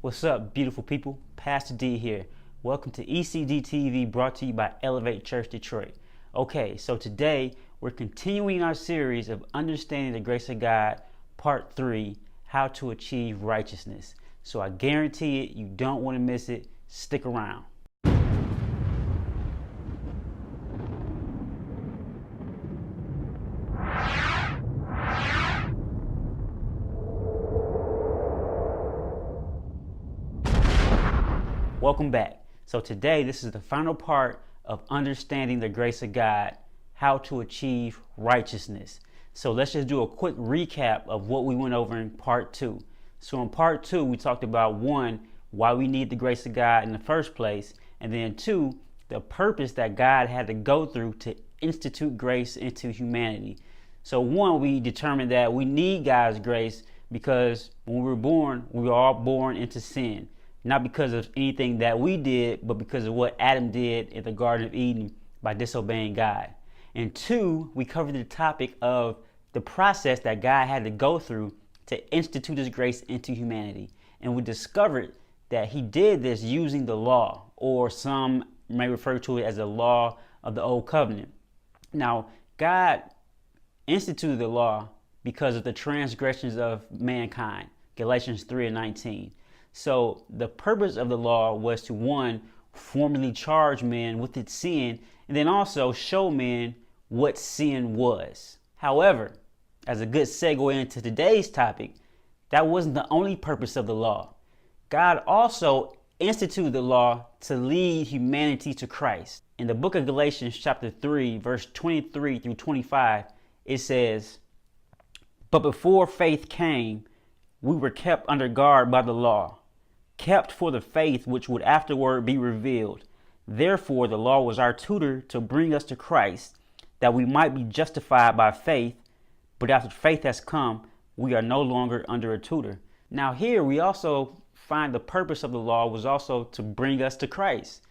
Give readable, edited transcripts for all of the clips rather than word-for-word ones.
What's up, beautiful people? Pastor D here. Welcome to ECD TV, brought to you by Elevate Church Detroit. Okay, so today we're continuing our series of Understanding the Grace of God, Part 3, How to Achieve Righteousness. So I guarantee it, you don't want to miss it. Stick around. Welcome back. So today, this is the final part of Understanding the Grace of God, How to Achieve Righteousness. So let's just do a quick recap of what we went over in Part 2. So in Part 2, we talked about 1, why we need the grace of God in the first place, and then 2, the purpose that God had to go through to institute grace into humanity. So 1, we determined that we need God's grace because when we were born, we were all born into sin. Not because of anything that we did, but because of what Adam did in the Garden of Eden by disobeying God. And 2, we covered the topic of the process that God had to go through to institute his grace into humanity. And we discovered that he did this using the law, or some may refer to it as the law of the Old Covenant. Now, God instituted the law because of the transgressions of mankind, Galatians 3:19. So the purpose of the law was to, 1, formally charge men with its sin, and then also show men what sin was. However, as a good segue into today's topic, that wasn't the only purpose of the law. God also instituted the law to lead humanity to Christ. In the book of Galatians chapter 3, verse 23 through 25, it says, "But before faith came, we were kept under guard by the law, kept for the faith which would afterward be revealed. Therefore, the law was our tutor to bring us to Christ, that we might be justified by faith. But after faith has come, we are no longer under a tutor." Now here we also find the purpose of the law was also to bring us to Christ.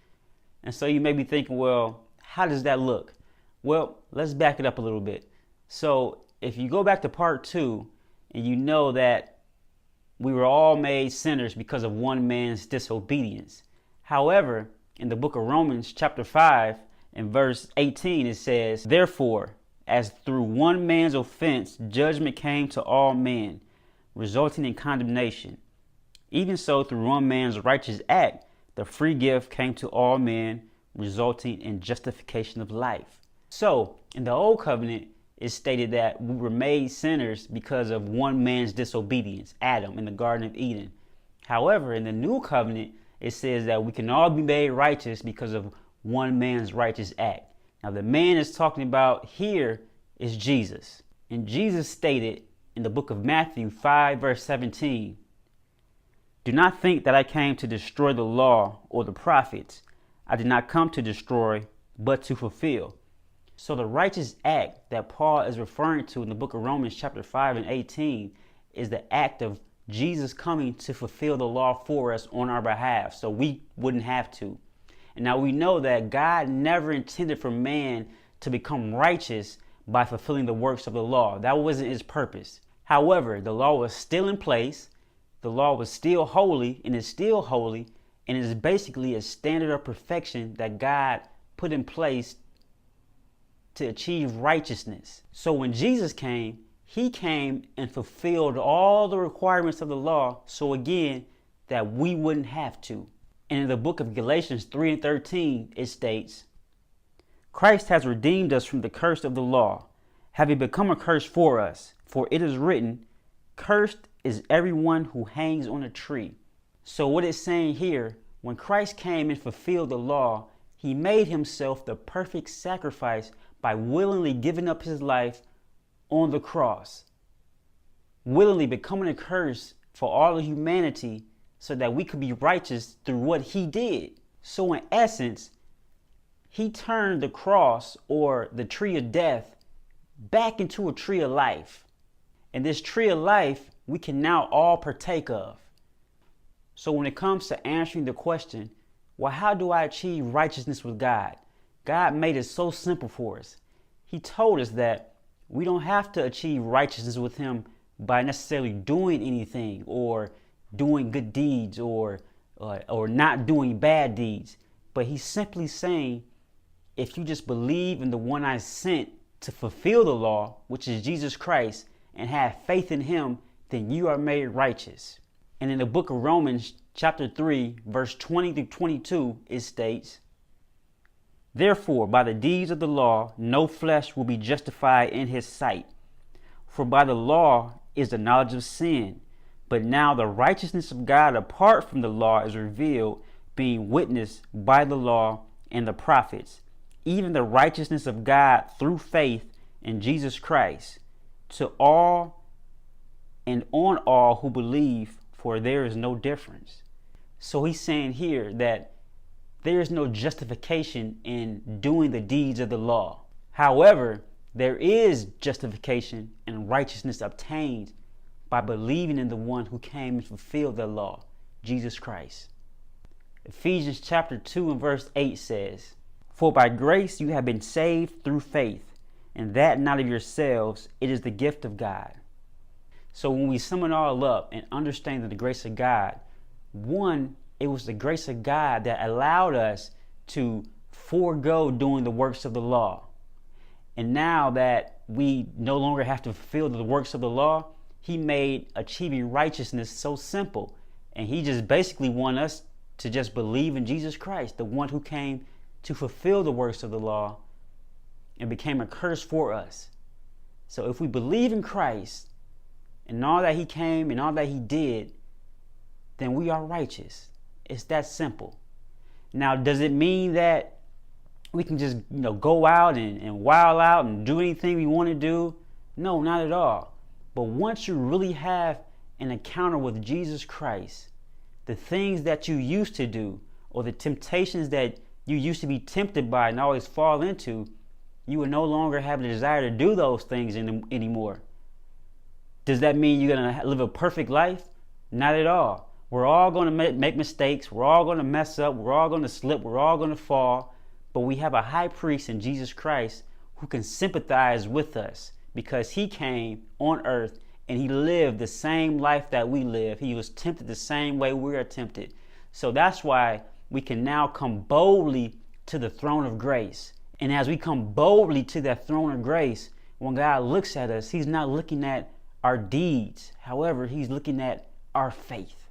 And so you may be thinking, well, how does that look? Well, let's back it up a little bit. So if you go back to Part 2, and you know that we were all made sinners because of one man's disobedience. However, in the book of Romans chapter 5 and verse 18, it says, "Therefore, as through one man's offense, judgment came to all men, resulting in condemnation. Even so, through one man's righteous act, the free gift came to all men, resulting in justification of life." So, in the Old Covenant, it stated that we were made sinners because of one man's disobedience, Adam, in the Garden of Eden. However, in the New Covenant, it says that we can all be made righteous because of one man's righteous act. Now, the man is talking about here is Jesus. And Jesus stated in the book of Matthew 5, verse 17, "Do not think that I came to destroy the law or the prophets. I did not come to destroy, but to fulfill." So the righteous act that Paul is referring to in the book of Romans chapter 5 and 18 is the act of Jesus coming to fulfill the law for us on our behalf, so we wouldn't have to. And now we know that God never intended for man to become righteous by fulfilling the works of the law. That wasn't his purpose. However, the law was still in place. The law was still holy and is still holy, and is basically a standard of perfection that God put in place to achieve righteousness. So when Jesus came, he came and fulfilled all the requirements of the law, so again, that we wouldn't have to. And in the book of Galatians 3 and 13, it states, "Christ has redeemed us from the curse of the law, having become a curse for us. For it is written, 'Cursed is everyone who hangs on a tree.'" So what it's saying here, when Christ came and fulfilled the law, he made himself the perfect sacrifice by willingly giving up his life on the cross, willingly becoming a curse for all of humanity so that we could be righteous through what he did. So in essence, he turned the cross, or the tree of death, back into a tree of life. And this tree of life we can now all partake of. So when it comes to answering the question, well, how do I achieve righteousness with God? God made it so simple for us. He told us that we don't have to achieve righteousness with him by necessarily doing anything or doing good deeds or not doing bad deeds. But he's simply saying, if you just believe in the one I sent to fulfill the law, which is Jesus Christ, and have faith in him, then you are made righteous. And in the book of Romans, chapter 3, verse 20 through 22, it states, therefore, by the deeds of the law, no flesh will be justified in his sight. For by the law is the knowledge of sin. But now the righteousness of God apart from the law is revealed, being witnessed by the law and the prophets, even the righteousness of God through faith in Jesus Christ, to all and on all who believe, for there is no difference. So he's saying here that there is no justification in doing the deeds of the law. However, there is justification and righteousness obtained by believing in the one who came and fulfilled the law, Jesus Christ. Ephesians chapter 2 and verse 8 says, for by grace you have been saved through faith, and that not of yourselves, it is the gift of God. So when we sum it all up and understand the grace of God, one, it was the grace of God that allowed us to forego doing the works of the law. And now that we no longer have to fulfill the works of the law, he made achieving righteousness so simple. And he just basically wants us to just believe in Jesus Christ, the one who came to fulfill the works of the law and became a curse for us. So if we believe in Christ and all that he came and all that he did, then we are righteous. It's that simple. Now, does it mean that we can just go out and wild out and do anything we want to do? No, not at all. But once you really have an encounter with Jesus Christ, the things that you used to do or the temptations that you used to be tempted by and always fall into, you will no longer have the desire to do those things anymore. Does that mean you're going to live a perfect life? Not at all. We're all going to make mistakes. We're all going to mess up. We're all going to slip. We're all going to fall. But we have a high priest in Jesus Christ who can sympathize with us because he came on earth and he lived the same life that we live. He was tempted the same way we are tempted. So that's why we can now come boldly to the throne of grace. And as we come boldly to that throne of grace, when God looks at us, he's not looking at our deeds. However, he's looking at our faith.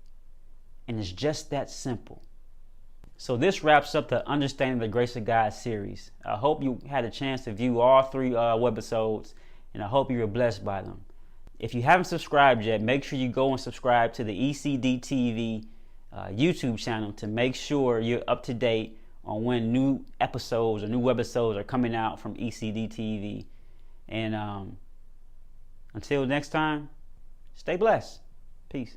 And it's just that simple. So this wraps up the Understanding the Grace of God series. I hope you had a chance to view all 3 webisodes, and I hope you were blessed by them. If you haven't subscribed yet, make sure you go and subscribe to the ECD TV YouTube channel to make sure you're up to date on when new episodes or new webisodes are coming out from ECD TV. And until next time, stay blessed. Peace.